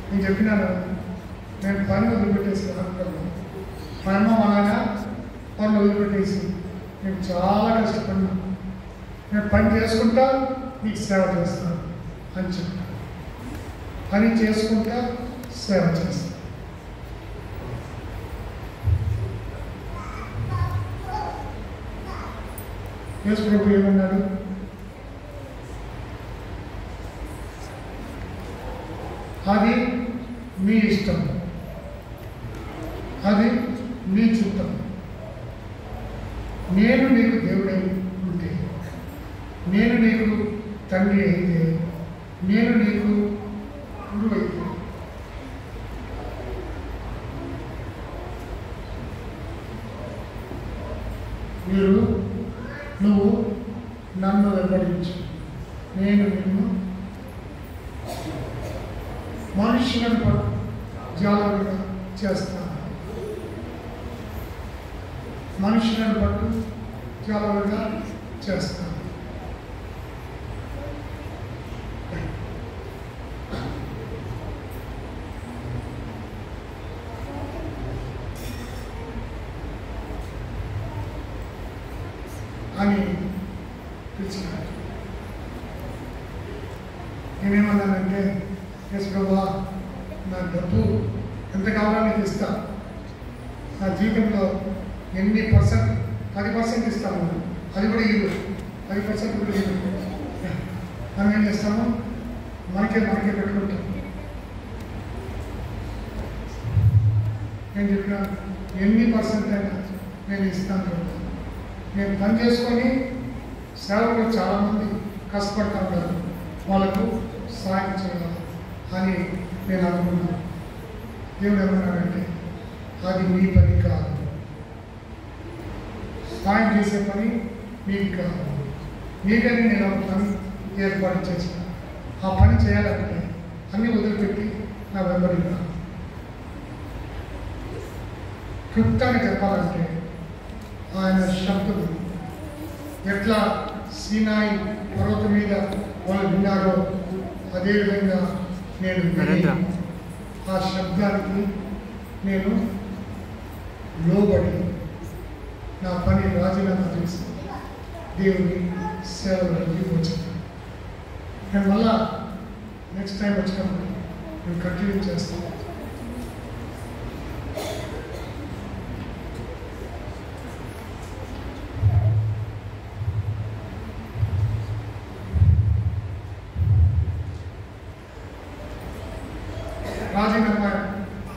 నేను చెప్పినాను, నేను పని వదిలిపెట్టేసి అనుకున్నాను. మా అమ్మ మా నాన్న పనులు వదిలిపెట్టేసి నేను చాలా కష్టపడినా, నేను పని చేసుకుంటా నీకు సేవ చేస్తాను అని చెప్తాను. పని చేసుకుంటా సేవ చేస్తాను. యేసు ప్రభు ఏమన్నాడు? అది మీ ఇష్టం, అది మీ చిత్తం. నేను నీకు దేవుడై ఉంటే, నేను నీకు తండ్రి అయితే, నేను నీకు గురువు అయితే, నువ్వు నన్ను వెంబడించు, నేను నిన్ను మనుషులను జాగ్రత్తగా చేస్తాను. మనుషులను పట్టు జాగ్రత్తగా చేస్తాను. అని పిలిచినాడు. నేనేమన్నానంటే, యేసు ప్రభువా, నా డబ్బు ఎంత కావాలో నీకు ఇస్తా, నా జీవితంలో ఎన్ని పర్సెంట్, 10% ఇస్తాను, అది కూడా ఇవ్వు, 10% కూడా ఇవ్వు. మనం ఏం చేస్తాము? మనకే పెట్టుకుంటాం. నేను చెప్పిన ఎన్ని పర్సెంట్ అయినా నేను ఇస్తాను కదా. నేను పని చేసుకొని సేవకులు చాలామంది కష్టపడతా ఉంటారు, వాళ్ళకు సహాయం చేయాలి అని నేను అనుకున్నాను. దేవుడు ఏమన్నాడంటే, అది మీ పని కాదు, సాయం చేసే పని మీకు కాదు, మీకని నేను ఒక పని ఏర్పాటు చేసిన. ఆ పని చేయాలంటే అన్నీ వదిలిపెట్టి నా వెంబడిగా. క్లుప్తంగా చెప్పాలంటే, ఆయన శబ్దం ఎట్లా సీనాయి పర్వతం మీద వాళ్ళు విన్నారో అదేవిధంగా నేను ఆ శబ్దానికి నేను లోబడి నా పని రాజీనామా చేసి దేవుని సేవలోకి వచ్చాను. నేను మళ్ళా నెక్స్ట్ టైం వచ్చినప్పుడు నేను కంటిన్యూ చేస్తాను. రాజీనామా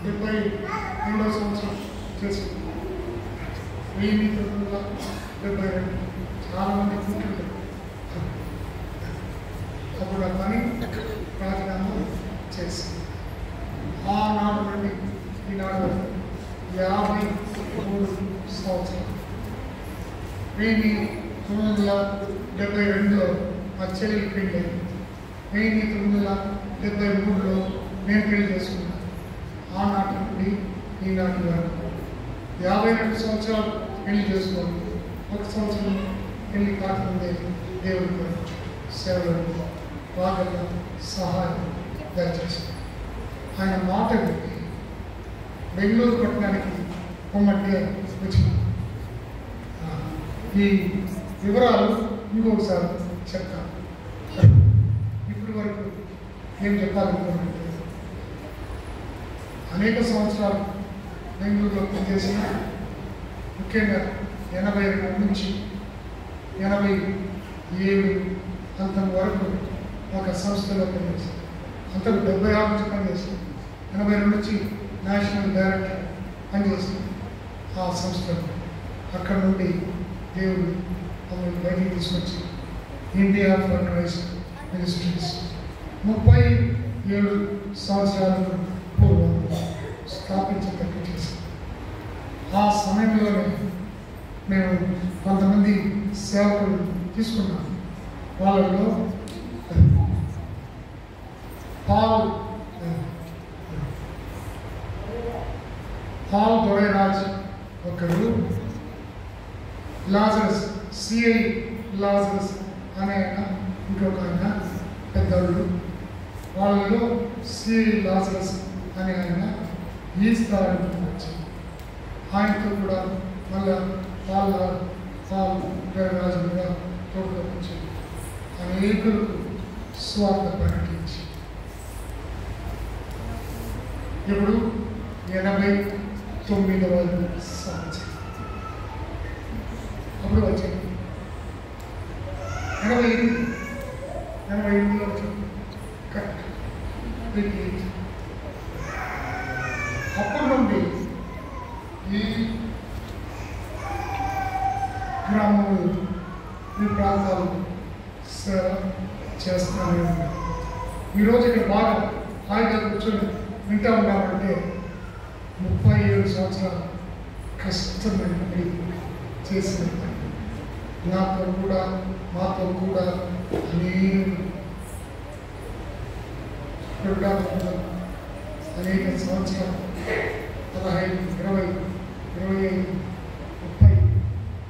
72వ సంవత్సరం చేసుకున్నాను. 1972 చాలామంది కూర్చుంటారు. అప్పుడు ఆ పని రాజీనామా చేసి ఆనాడు నుండి ఈనాడు వరకు 53 సంవత్సరాలు. 1972లో మా చెల్లెలు పెళ్ళి అయింది. 1973లో నేను పెళ్లి చేసుకున్నాను. ఆనాటి నుండి ఈనాటి వరకు 52 సంవత్సరాలు పెళ్లి చేసుకోండి. 1 సంవత్సరం పెళ్లి కాకముందే దేవుడి సేవలు వాగల సహాయం దయచేసి ఆయన మాట పెట్టి బెంగళూరు పట్టణానికి పొమ్మంటే వచ్చిన. ఈ వివరాలు ఇంకొకసారి చెప్తాను. ఇప్పటి వరకు ఏం చెప్పాలనుకున్నట్టు అనేక సంవత్సరాలు బెంగళూరులో పనిచేసిన, ముఖ్యంగా 82 నుంచి 87 అంత వరకు ఒక సంస్థలో పనిచేశాను. అంతా 76 నుంచి పనిచేస్తాను. 82 నుంచి నేషనల్ డైరెక్టర్ పనిచేస్తాను ఆ సంస్థలో. అక్కడ నుండి దేవుడు మమ్మల్ని బయటికి తీసుకొచ్చి ఇండియా ఫర్ క్రైస్ట్ మినిస్ట్రీస్ 37 సంవత్సరాలకు పూర్వం స్థాపించబట్టి చేశాం. ఆ సమయంలోనే మేము కొంతమంది సేవకులు తీసుకున్నాం. వాళ్ళలో పాల్ దొరైరాజ్ ఒకరు, లాజరస్ సిఐ లాజరస్ అనే ఆయన ఇంకొక ఆయన పెద్దవాళ్ళు. వాళ్ళలో సిఐ లాజరస్ అనే ఆయన ఈ స్థాయికి వచ్చారు. ఆయనతో కూడా మళ్ళా పాల్ దొరైరాజు కూడా తోడుగా వచ్చారు. అనేకులకు స్వార్థ ప్రకటించి ఇప్పుడు 89వ సంవత్సరం అప్పుడు వచ్చింది. 88లో వచ్చింది. అప్పటి నుండి ఈ గ్రామంలో ఈ ప్రాంతాలు సేవ చేస్తూనే ఉన్నాం. ఈరోజు ఇక్కడ బాగా హాయిగా కూర్చొని వింటూ ఉన్నామంటే 37 సంవత్సరాలు కష్టమైన పని చేసిన పని. నాతో కూడా మాతో కూడా అనేక సంవత్సరాలు 15, 20, 25,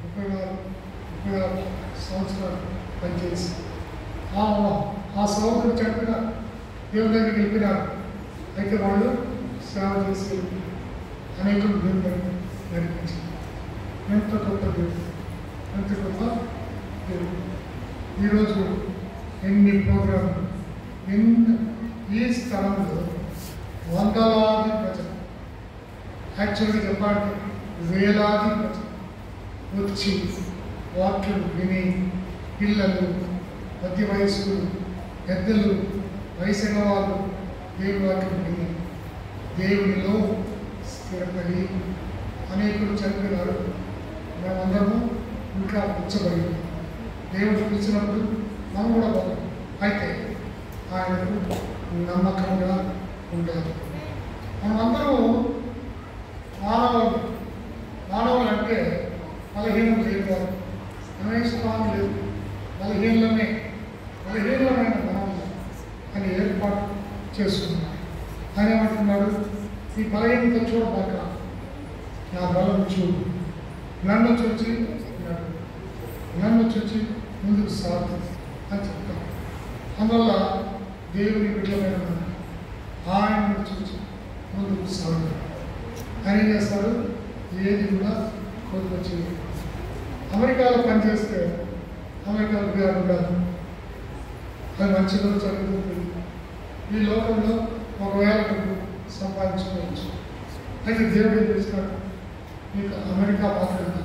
30, 36 సంవత్సరాలు పనిచేసి ఆ సోదరుడు చెప్పిన దేవుని దగ్గరికి వెళ్ళినారు. అయితే వాళ్ళు సేవ చేసి అనేకులు దేవుని నడిపించారు. ఎంత గొప్ప దేవుడు, ఎంత గొప్ప దేవుడు. ఈరోజు ఎన్ని ప్రోగ్రాంలు, ఈ స్థలంలో వందలాది ప్రజలు, యాక్చువల్గా చెప్పాలంటే వేలాది ప్రజలు వచ్చి వాక్యం విని, పిల్లలు, మధ్య వయస్సులు, పెద్దలు, వయసైన వాళ్ళు దేవుని వాక్యం విని దేవునిలో స్థిరపడి అనేకులు చనిపోయినారు. మేమందరము ఇంకా ఉచ్చబడి దేవుడు పిలిచినప్పుడు మనం కూడా బాగుంది. అయితే ఆయనకు నమ్మకంగా ఉండాలి. మనమందరూ మానవులు అంటే బలహీనం చేయకూడదు. స్వామి లేదు, బలహీనమైన మనం అని ఏర్పాటు చేసుకున్నాడు. ఆయన ఏమంటున్నాడు, ఈ బలహీనత చూడబాక నా బలం చూడు, నన్ను చూచి ముందుకు సాగు అని చెప్తాను. అందువల్ల దేవుని బిడ్డలమైన ఆయనను చూచి ముందుకు సాగు. ఆయన ఏం చేస్తారు, ఏది కూడా కొద్దిగా చేయరు. అమెరికాలో పనిచేస్తే అమెరికాలో బిఆర్ ఉండాలి, అది మంచిగా చదువుతుంది. ఈ లోకంలో 1,000 డబ్బు సంపాదించుకోవచ్చు. అయితే దేవుడు ఏం చేస్తాడు, మీకు అమెరికా మాత్రమే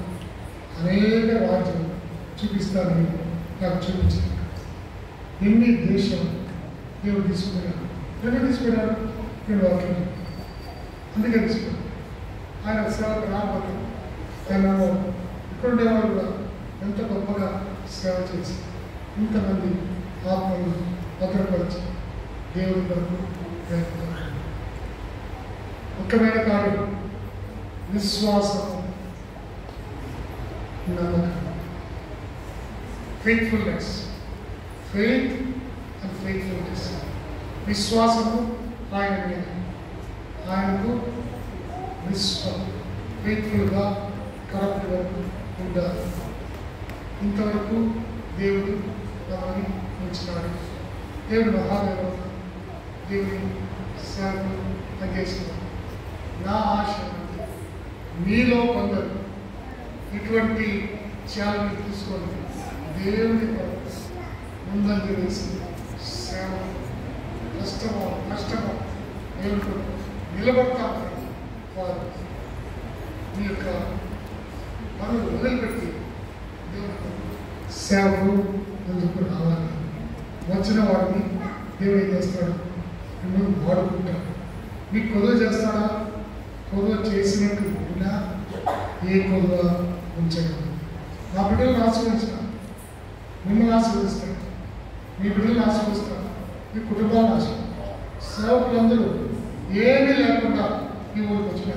అనేక రాజ్యాలు చూపిస్తానని నాకు చూపించాడు. ఎన్ని దేశం దేవుడు తీసుకున్నాడు. ఎందుకు తీసుకున్నాడు? నేను వాక్యం అందుకే తీసుకున్నాను. ఆయన సేవకు రాబోతు ఆయన ఇక్కడ ఉండేవాళ్ళు కూడా ఎంత గొప్పగా సేవ చేసి ఇంతమంది ఆత్మలు భద్రపరిచి దేవుడి కొరకు ప్రయత్నిస్తారు. ముఖ్యమైన కార్యం విశ్వాసము, నమ్మకం, ఫెయిత్ఫుల్నెస్, ఫెయిత్ అండ్ ఫెయిత్ఫుల్నెస్. విశ్వాసము ఆయన మీద, ఆయనకు ఫెయిత్ఫుల్గా కరెక్ట్గా ఉండాలి. ఇంతవరకు దేవుడు మనల్ని ఉంచినాడు. దేవుడు మహాదేవుడు, దేవుని సేవకు పనిచేస్తున్నాడు. నా ఆశ మీలో కొందరు ఇటువంటి ఛాలెంజ్ తీసుకొని దేవుని ముందంజ వేసి సేవ కష్టమో దేవుడు నిలబడతామని వారు మీ యొక్క పనులు వదిలిపెట్టి దేవుడు సేవకు ముందుకు రావాలి. వచ్చిన వారిని దేవుడు ఏం చేస్తాడు, నిన్ను వాడుకుంటాడు. నీకు కొలువ చేస్తాడా? కొలువ చేసినట్టు ఉందా? ఏ కొలువ ఉంచగలదు? నా బిడ్డలను ఆశీర్వదించిన, నిన్ను ఆశీర్వదిస్తాడు, నీ బిడ్డలను ఆశీర్వదిస్తాడు, నీ కుటుంబాన్ని ఆశీర్వదిస్తాడు. సేవకులందరూ ఏమీ లేకుండా ఈ ఊరికి వచ్చిన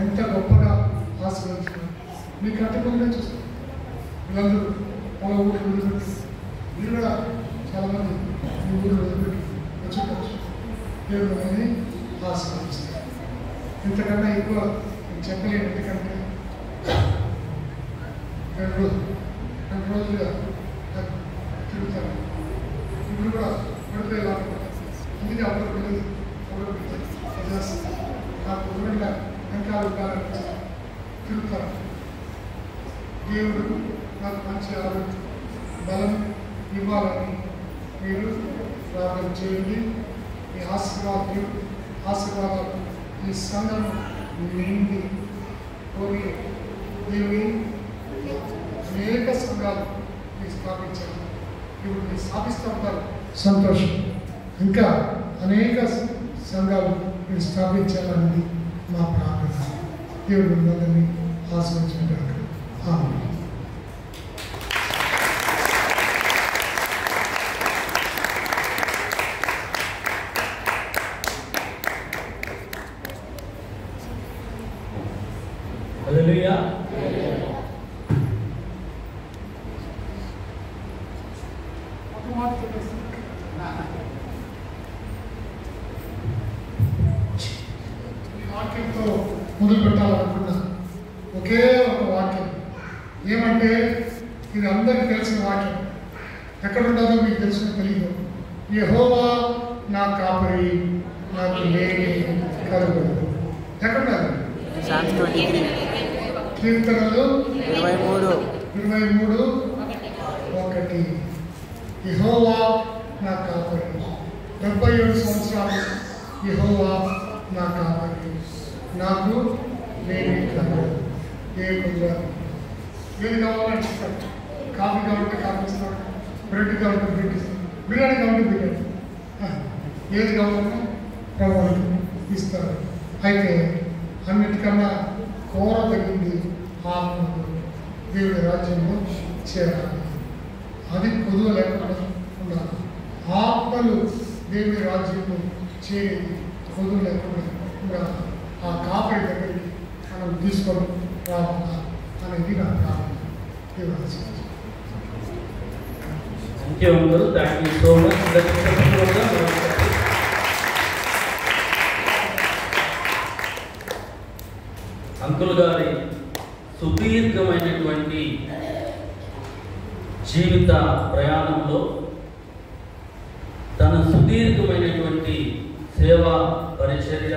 ఎంత గొప్పగా ఆశీర్వదించున్నారు. మీ కట్టుకుంటే చూస్తారు. వీళ్ళందరూ వాళ్ళ ఊరికి వదిలిపెట్టి, మీరు కూడా చాలామంది మీ ఊరు వదిలిపెట్టి వచ్చి దేవుడు అని ఆశీర్వదిస్తారు. ఇంతకన్నా ఎక్కువ నేను చెప్పలేను. ఎందుకంటే 2 రోజులుగా తిరుగుతాను. ఇప్పుడు కూడా పడిపోయేలా అందుకే అప్పుడు పిల్లలు నాకు దూరంగా వెనకాల తిరుగుతాను. దేవుడు నాకు మంచి ఆరోగ్యం, బలం ఇవ్వాలని మీరు ప్రార్థన చేయండి. ఈ ఆశీర్వాదాలు ఈ సంఘం నిండి కోరి దేవుని అనేక సంఘాలు మీరు స్థాపించారు. ఇప్పుడు మీరు స్థాపిస్తూ ఉంటారు, సంతోషం. ఇంకా అనేక సంఘాలు మీరు స్థాపించాలన్నది మా ప్రార్థన. దేవుడు మిమ్మల్ని ఆశీర్వదించుగాక. ఆమేన్. హల్లెలూయా. వాక్యంతో మొదలు పెట్టాలనుకున్నా. ఒకే ఒక వాక్యం. ఏమంటే ఇది అందరికీ తెలిసిన వాక్యం. ఎక్కడ ఉంటుందో మీకు తెలిసిన తెలియదు. యెహోవా నా కాపరి, నాకు లేమి కలుగదు. ఎక్కడున్నారు? Psalms 23 కీర్తనలు 23:1. యెహోవా నా కాపరి. 77 సంవత్సరాలు యెహోవా నా కాపరి, నాకు లేమి కలుగదు. ఏ కొద్దిగా ఏది కావాలని ఇస్తాడు. కాఫీ కావాలంటే కాఫీ ఇస్తాడు, బ్రెడ్ కావాలంటే బ్రెడ్ ఇస్తాడు, బిర్యానీ కావాలంటే బిర్యానీ, ఏది కావాలన్నా ప్రభువుకి ఇస్తాడు. అయితే అన్నిటికన్నా కోరదగింది ఆత్మకు దేవుడి రాజ్యంలో చేరాలి. అది కొదువ లేకుండా ఉండాలి. ఆత్మలు దేవుడి రాజ్యంలో చేరేది కొదువ లేకుండా ఉండాలి. ఆ కాపరి దగ్గరికి మనం తీసుకొని రావాలా అనేది నా ప్రార్థన. దేవుడు ఆశీర్వదించాలి. Thank you, Uncle. Thank you so much. Uncle గారి సుదీర్ఘమైనటువంటి జీవిత ప్రయాణంలో తన సుదీర్ఘమైనటువంటి సేవా పరిచర్య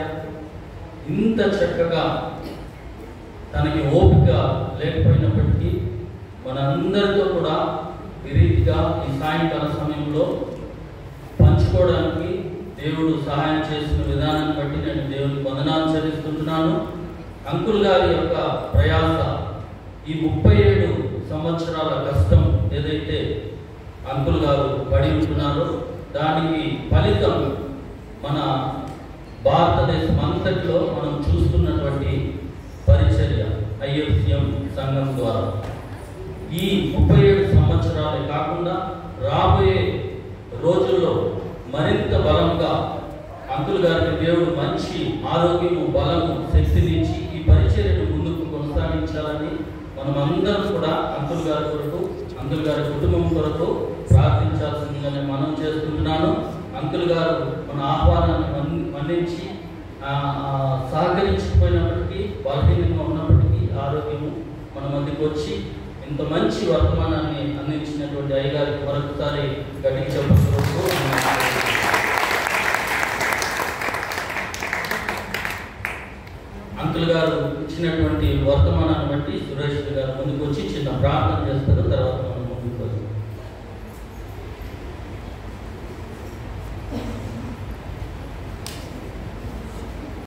ఇంత చక్కగా తనకి ఓపిక లేకపోయినప్పటికీ మనందరితో కూడా ఈ రీతిగా ఈ సాయంకాల సమయంలో పంచుకోవడానికి దేవుడు సహాయం చేసిన విధానాన్ని బట్టి నేను దేవునికి వందనాలు చెల్లిస్తుంటున్నాను. అంకుల్ గారి యొక్క ప్రయాస, ఈ 37 సంవత్సరాల కష్టం ఏదైతే అంకుల్ గారు పడి ఉంటున్నారో దానికి ఫలితం మన భారతదేశం అంతటిలో మనం చూస్తున్నటువంటి పరిచర్య IFCM సంఘం ద్వారా ఈ 37 సంవత్సరాలే కాకుండా రాబోయే రోజుల్లో మరింత బలంగా అంకుల్ గారికి దేవుడు మంచి ఆరోగ్యము, బలము, శక్తినిచ్చి ఈ పరిచర్యను ముందుకు కొనసాగించాలని మనం అందరం కూడా అంకుల్ గారి కొరకు, అంకుల్ గారి కుటుంబం కొరకు ప్రార్థించాల్సిందిగానే మనం చేసుకుంటున్నాను. అంకుల్ గారు మన ఆహ్వానాన్ని మన్నించి సహకరించకపోయినప్పటికీ, బలహీనంగా ఉన్నప్పటికీ ఆరోగ్యము మన మధ్యకి వచ్చి ఇంత మంచి వర్తమానాన్ని అందించినటువంటి అయ్యగారికి మరొకసారి గట్టిగా చెప్పవచ్చు. అంకుల్ గారు ఇచ్చినటువంటి వర్తమానాన్ని బట్టి సురేష్ గారు ముందుకు వచ్చి చిన్న ప్రార్థన చేస్తారు. తర్వాత